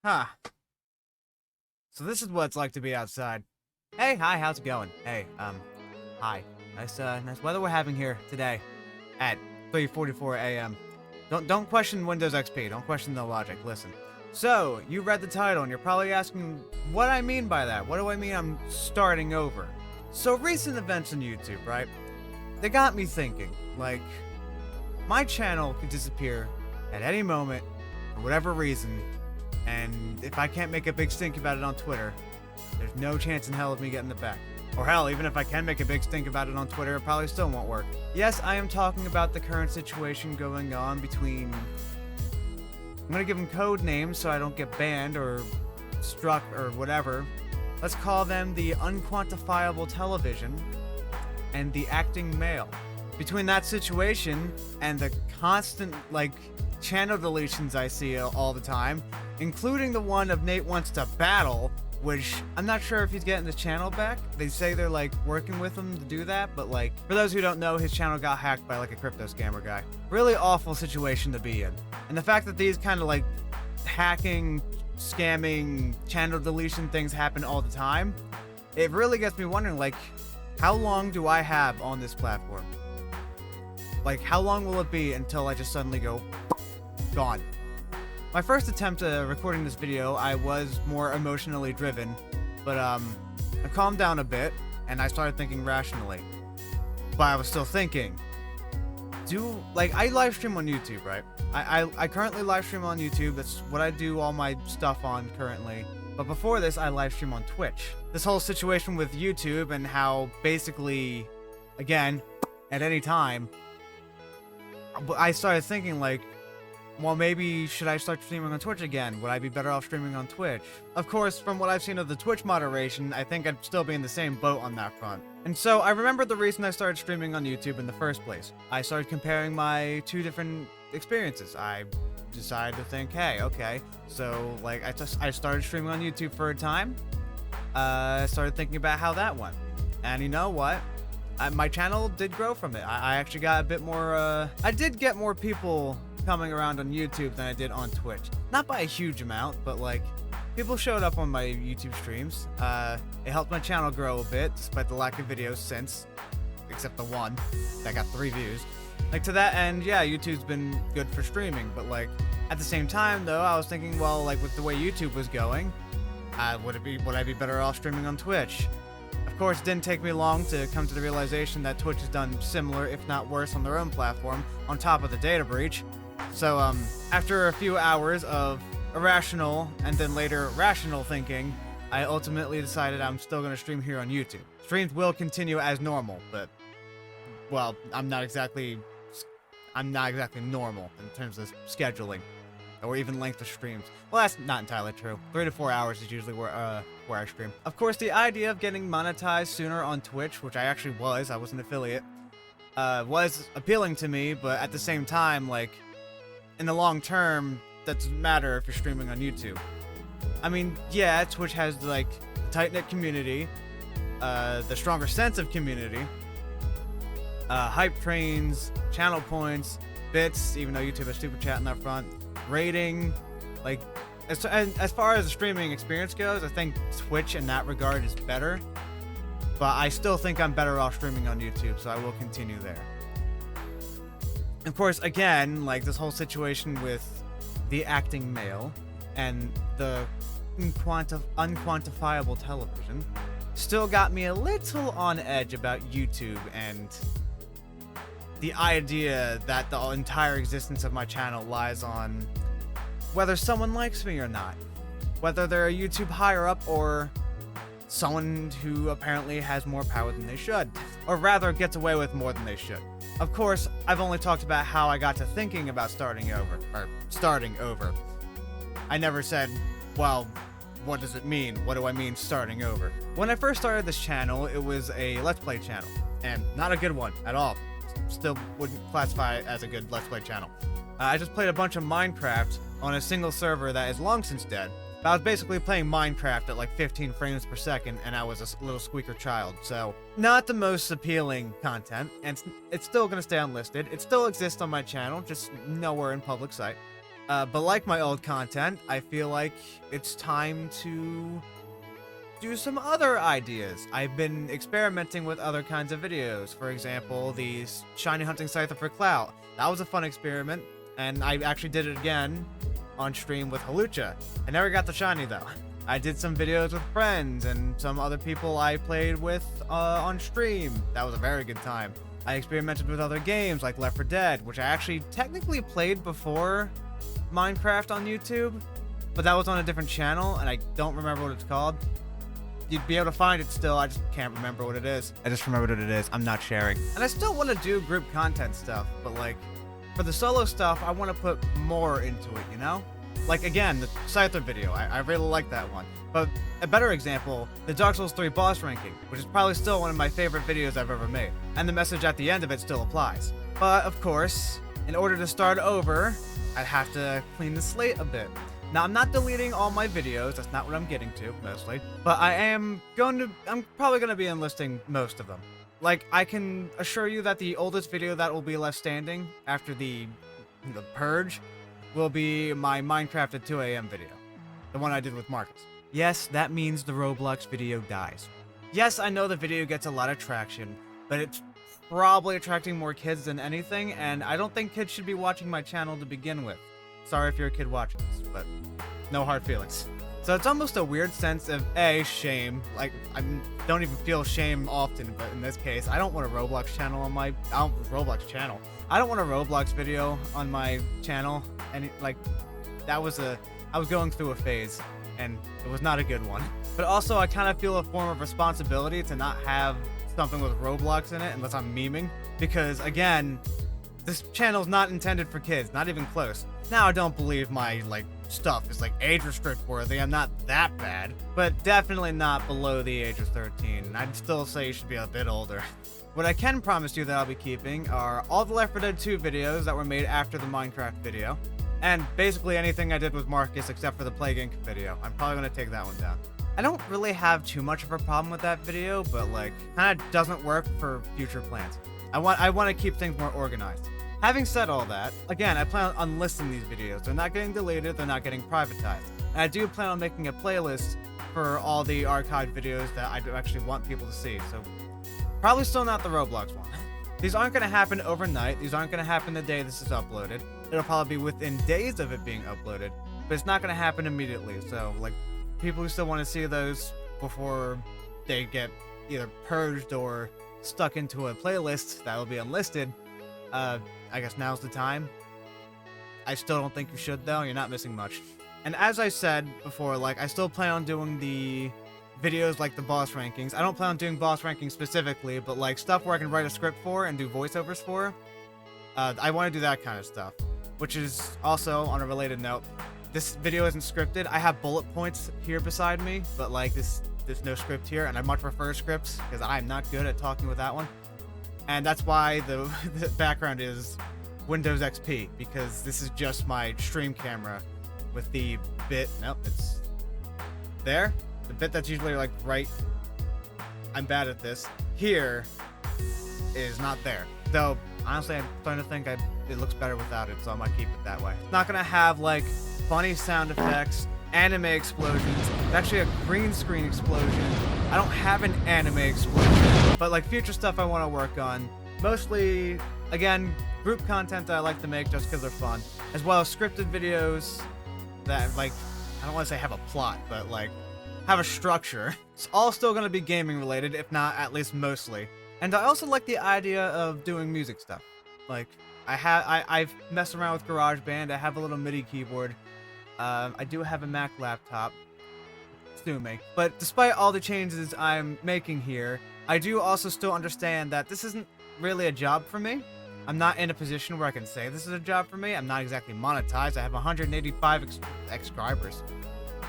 Huh. So this is what it's like to be outside. Hey, hi, how's it going? Hey, hi. Nice weather we're having here today at 3:44 a.m. Don't question Windows XP. Don't question the logic. Listen. So, you read the title and you're probably asking what I mean by that. What do I mean I'm starting over? So, recent events on YouTube, right? They got me thinking. Like, my channel could disappear at any moment for whatever reason, and if I can't make a big stink about it on Twitter, there's no chance in hell of me getting it back. Or hell, even if I can make a big stink about it on Twitter, it probably still won't work. Yes, I am talking about the current situation going on between... I'm gonna give them code names so I don't get banned or struck or whatever. Let's call them the unquantifiable television and the acting male. Between that situation and the constant, channel deletions I see all the time, including the one of Nate Wants to Battle, which I'm not sure if he's getting his channel back. They say they're, working with him to do that, but, for those who don't know, his channel got hacked by, a crypto scammer guy. Really awful situation to be in. And the fact that these kind of, hacking, scamming, channel deletion things happen all the time, it really gets me wondering, how long do I have on this platform? How long will it be until I just suddenly go gone? My first attempt at recording this video, I was more emotionally driven, but I calmed down a bit and I started thinking rationally. But I was still thinking, I live stream on YouTube, right? I currently live stream on YouTube. That's what I do all my stuff on currently. But before this, I live stream on Twitch. This whole situation with YouTube and how basically, again, at any time, I started thinking well, maybe should I start streaming on Twitch again? Would I be better off streaming on Twitch? Of course, from what I've seen of the Twitch moderation, I think I'd still be in the same boat on that front. And so I remember the reason I started streaming on YouTube in the first place. I started comparing my two different experiences. I decided to think, hey, okay, so I started streaming on YouTube for a time. I started thinking about how that went. And you know what? My channel did grow from it. I actually got a bit more, I did get more people coming around on YouTube than I did on Twitch. Not by a huge amount, but people showed up on my YouTube streams. It helped my channel grow a bit, despite the lack of videos since, except the one that got 3 views. To that end, yeah, YouTube's been good for streaming, but at the same time though, I was thinking, well, with the way YouTube was going, would I be better off streaming on Twitch? Of course, it didn't take me long to come to the realization that Twitch has done similar, if not worse, on their own platform, on top of the data breach. So, after a few hours of irrational and then later rational thinking, I ultimately decided I'm still going to stream here on YouTube. Streams will continue as normal, but, well, I'm not exactly normal in terms of scheduling or even length of streams. Well, that's not entirely true. 3 to 4 hours is usually where I stream. Of course, the idea of getting monetized sooner on Twitch, which I was an affiliate, was appealing to me, but at the same time, in the long term, that doesn't matter if you're streaming on YouTube. I mean, yeah, Twitch has a tight-knit community, the stronger sense of community, hype trains, channel points, bits, even though YouTube has super chat in that front, rating, as far as the streaming experience goes, I think Twitch in that regard is better, but I still think I'm better off streaming on YouTube, so I will continue there. Of course, again, this whole situation with the acting male and the unquantifiable television still got me a little on edge about YouTube and the idea that the entire existence of my channel lies on whether someone likes me or not. Whether they're a YouTube higher up or someone who apparently has more power than they should. Or rather, gets away with more than they should. Of course, I've only talked about how I got to thinking about starting over. I never said, well, what does it mean? What do I mean starting over? When I first started this channel, it was a Let's Play channel, and not a good one at all. Still wouldn't classify it as a good Let's Play channel. I just played a bunch of Minecraft on a single server that is long since dead. But I was basically playing Minecraft at 15 frames per second, and I was a little squeaker child, so not the most appealing content, and it's still gonna stay unlisted. It still exists on my channel, just nowhere in public sight. But like my old content, I feel like it's time to do some other ideas. I've been experimenting with other kinds of videos. For example, the shiny hunting Scyther for Clout. That was a fun experiment, and I actually did it again on stream with Halucha. I never got the shiny though. I did some videos with friends and some other people I played with on stream. That was a very good time. I experimented with other games like Left 4 Dead, which I actually technically played before Minecraft on YouTube, but that was on a different channel, and I don't remember what it's called. You'd be able to find it still, I just can't remember what it is. I just remembered what it is, I'm not sharing. And I still want to do group content stuff, but like, for the solo stuff, I want to put more into it, you know? Like, again, the Scyther video, I really like that one. But a better example, the Dark Souls 3 boss ranking, which is probably still one of my favorite videos I've ever made. And the message at the end of it still applies. But, of course, in order to start over, I'd have to clean the slate a bit. Now, I'm not deleting all my videos, that's not what I'm getting to, mostly. But I'm probably going to be enlisting most of them. Like, I can assure you that the oldest video that will be left standing after the purge will be my Minecraft at 2 a.m. video. The one I did with Marcus. Yes, that means the Roblox video dies. Yes, I know the video gets a lot of traction, but it's probably attracting more kids than anything, and I don't think kids should be watching my channel to begin with. Sorry if you're a kid watching this, but no hard feelings. So it's almost a weird sense of shame. Like, I don't even feel shame often, but in this case, I don't want a Roblox channel on my Roblox channel. I don't want a Roblox video on my channel, and I was going through a phase, and it was not a good one. But also, I kind of feel a form of responsibility to not have something with Roblox in it unless I'm memeing, because again, this channel's not intended for kids, not even close. Now, I don't believe my stuff is age restrict worthy. I'm not that bad, but definitely not below the age of 13. I'd still say you should be a bit older. What I can promise you that I'll be keeping are all the Left 4 Dead 2 videos that were made after the Minecraft video, and basically anything I did with Marcus except for the Plague Inc. video. I'm probably going to take that one down. I don't really have too much of a problem with that video, but kind of doesn't work for future plans. I want to keep things more organized. Having said all that, again, I plan on unlisting these videos. They're not getting deleted, they're not getting privatized. And I do plan on making a playlist for all the archived videos that I actually want people to see, so probably still not the Roblox one. These aren't going to happen overnight, these aren't going to happen the day this is uploaded. It'll probably be within days of it being uploaded, but it's not going to happen immediately, so people who still want to see those before they get either purged or stuck into a playlist that will be unlisted, I guess now's the time. I still don't think you should though, you're not missing much. And as I said before, I still plan on doing the videos like the boss rankings. I don't plan on doing boss rankings specifically, but stuff where I can write a script for and do voiceovers for. I want to do that kind of stuff. Which is also, on a related note, this video isn't scripted. I have bullet points here beside me, but there's no script here, and I much prefer scripts because I'm not good at talking with that one. And that's why the background is Windows XP, because this is just my stream camera with the bit, nope, it's there. The bit that's usually right, I'm bad at this, here is not there. Though, honestly, I'm starting to think it looks better without it, so I might keep it that way. It's not gonna have funny sound effects, anime explosions. It's actually a green screen explosion. I don't have an anime explosion, but future stuff I want to work on. Mostly, again, group content that I like to make just because they're fun, as well as scripted videos that I don't want to say have a plot, but have a structure. It's all still going to be gaming related, if not at least mostly. And I also like the idea of doing music stuff. I've messed around with GarageBand. I have a little MIDI keyboard. I do have a Mac laptop. Sue me. But despite all the changes I'm making here, I do also still understand that this isn't really a job for me. I'm not in a position where I can say this is a job for me. I'm not exactly monetized. I have 185 subscribers.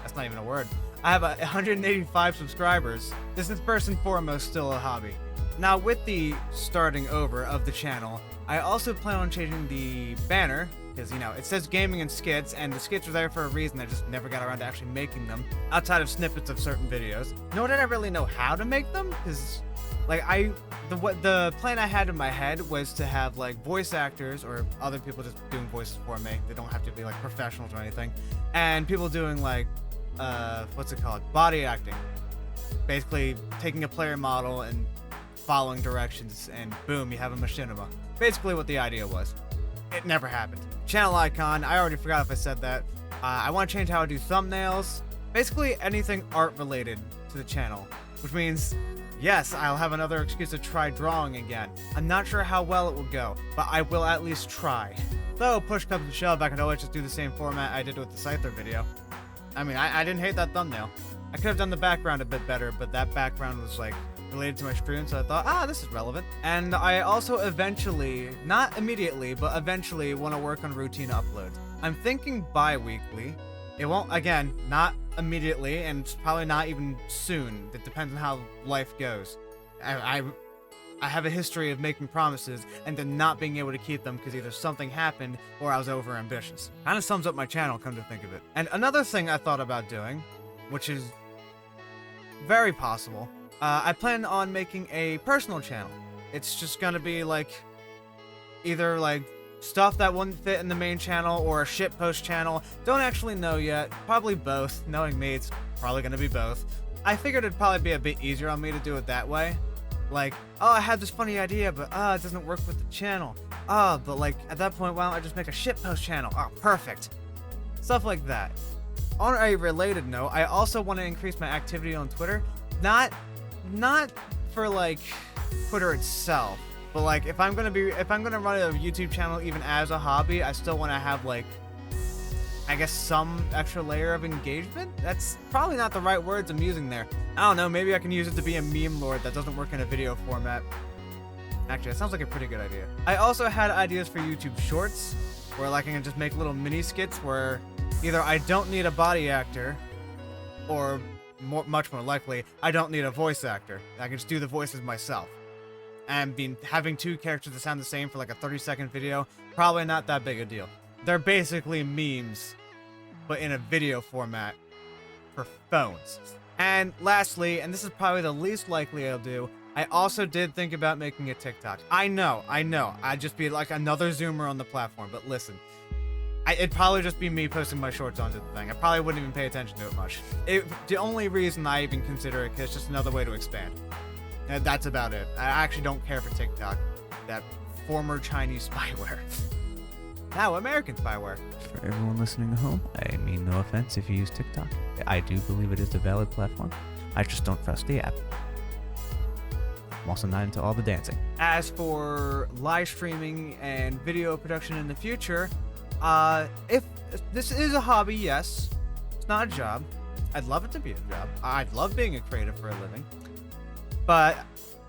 That's not even a word. I have 185 subscribers. This is first and foremost still a hobby. Now, with the starting over of the channel, I also plan on changing the banner because, you know, it says gaming and skits, and the skits are there for a reason. I just never got around to actually making them, outside of snippets of certain videos. Nor did I really know how to make them, because, like, the plan I had in my head was to have, like, voice actors, or other people just doing voices for me. They don't have to be, like, professionals or anything. And people doing, like, what's it called? Body acting. Basically, taking a player model and following directions, and boom, you have a machinima. Basically what the idea was. It never happened. Channel icon, I already forgot if I said that. I want to change how I do thumbnails. Basically anything art related to the channel. Which means, yes, I'll have another excuse to try drawing again. I'm not sure how well it will go, but I will at least try. Though, push comes to shove, I could always just do the same format I did with the Scyther video. I mean, I didn't hate that thumbnail. I could have done the background a bit better, but that background was, like, related to my stream, so I thought, this is relevant. And I also eventually, not immediately, but eventually want to work on routine uploads. I'm thinking bi-weekly. It won't, again, not immediately, and probably not even soon. It depends on how life goes. I have a history of making promises and then not being able to keep them because either something happened or I was over ambitious. Kind of sums up my channel, come to think of it. And another thing I thought about doing, which is very possible, I plan on making a personal channel. It's just gonna be like either like stuff that wouldn't fit in the main channel or a shitpost channel. Don't actually know yet. Probably both. Knowing me, it's probably gonna be both. I figured it'd probably be a bit easier on me to do it that way. Like, I had this funny idea, but it doesn't work with the channel. But like at that point, why don't I just make a shitpost channel? Perfect. Stuff like that. On a related note, I also want to increase my activity on Twitter. Not for like Twitter itself, but like if I'm gonna run a YouTube channel even as a hobby, I still want to have like, I guess, some extra layer of engagement. That's probably not the right words I'm using there. I don't know, maybe I can use it to be a meme lord that doesn't work in a video format. Actually, that sounds like a pretty good idea. I also had ideas for YouTube shorts, where like I can just make little mini skits where either I don't need a body actor, or much more likely, I don't need a voice actor. I can just do the voices myself. And having two characters that sound the same for like a 30-second video, probably not that big a deal. They're basically memes, but in a video format for phones. And lastly, and this is probably the least likely I'll do, I also did think about making a TikTok. I know, I'd just be like another Zoomer on the platform, but listen. It'd probably just be me posting my shorts onto the thing. I probably wouldn't even pay attention to it much. The only reason I even consider it is just another way to expand. And that's about it. I actually don't care for TikTok. That former Chinese spyware. Now American spyware. For everyone listening at home, I mean no offense if you use TikTok. I do believe it is a valid platform. I just don't trust the app. I'm also not into all the dancing. As for live streaming and video production in the future, if this is a hobby, yes. It's not a job. I'd love it to be a job. I'd love being a creative for a living. But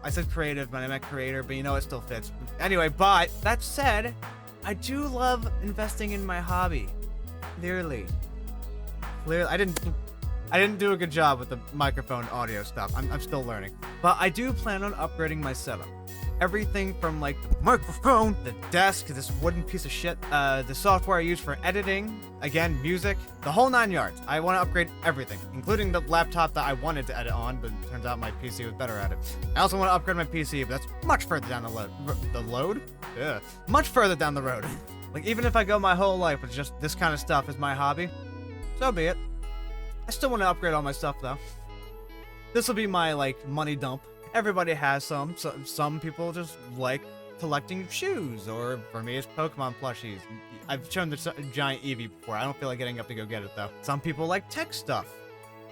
I said creative, but I meant creator, but you know it still fits. Anyway, but that said, I do love investing in my hobby. Clearly, I didn't do a good job with the microphone audio stuff. I'm still learning. But I do plan on upgrading my setup. Everything from like the microphone, the desk, this wooden piece of shit, the software I use for editing, again, music, the whole 9 yards. I want to upgrade everything, including the laptop that I wanted to edit on, but it turns out my PC was better at it. I also want to upgrade my PC, but that's much further down the road. Yeah, much further down the road. Like, even if I go my whole life with just this kind of stuff as my hobby, so be it. I still want to upgrade all my stuff, though. This will be my, like, money dump. Everybody has some. So, some people just like collecting shoes, or for me, it's Pokemon plushies. I've shown the giant Eevee before. I don't feel like getting up to go get it, though. Some people like tech stuff.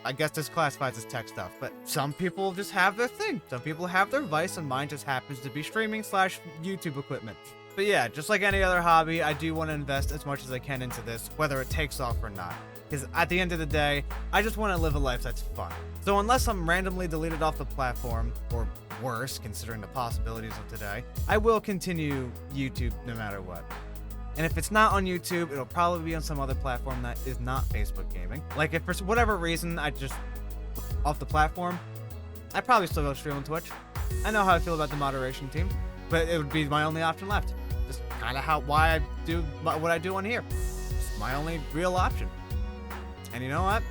I guess this classifies as tech stuff, but some people just have their thing. Some people have their vice, and mine just happens to be streaming/YouTube equipment. But yeah, just like any other hobby, I do want to invest as much as I can into this, whether it takes off or not. Because at the end of the day, I just want to live a life that's fun. So unless I'm randomly deleted off the platform, or worse, considering the possibilities of today, I will continue YouTube no matter what. And if it's not on YouTube, it'll probably be on some other platform that is not Facebook gaming. Like, if for whatever reason I just off the platform, I'd probably still go stream on Twitch. I know how I feel about the moderation team, but it would be my only option left. Just kind of why I do what I do on here. It's my only real option. And you know what?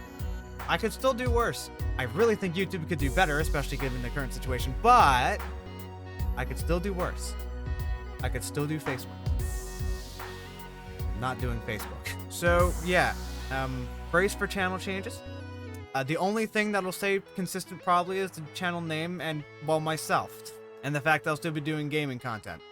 I could still do worse. I really think YouTube could do better, especially given the current situation, but I could still do worse. I could still do Facebook. Not doing Facebook. So, yeah. Brace for channel changes. The only thing that'll stay consistent probably is the channel name and, well, myself. And the fact that I'll still be doing gaming content.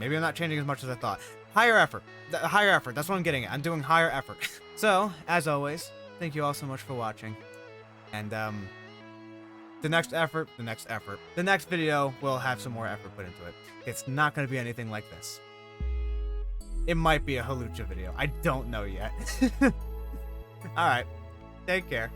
Maybe I'm not changing as much as I thought. Higher effort. Higher effort. That's what I'm getting at. I'm doing higher effort. So, as always, thank you all so much for watching. And, the next video will have some more effort put into it. It's not going to be anything like this. It might be a Hawlucha video. I don't know yet. Alright. Take care.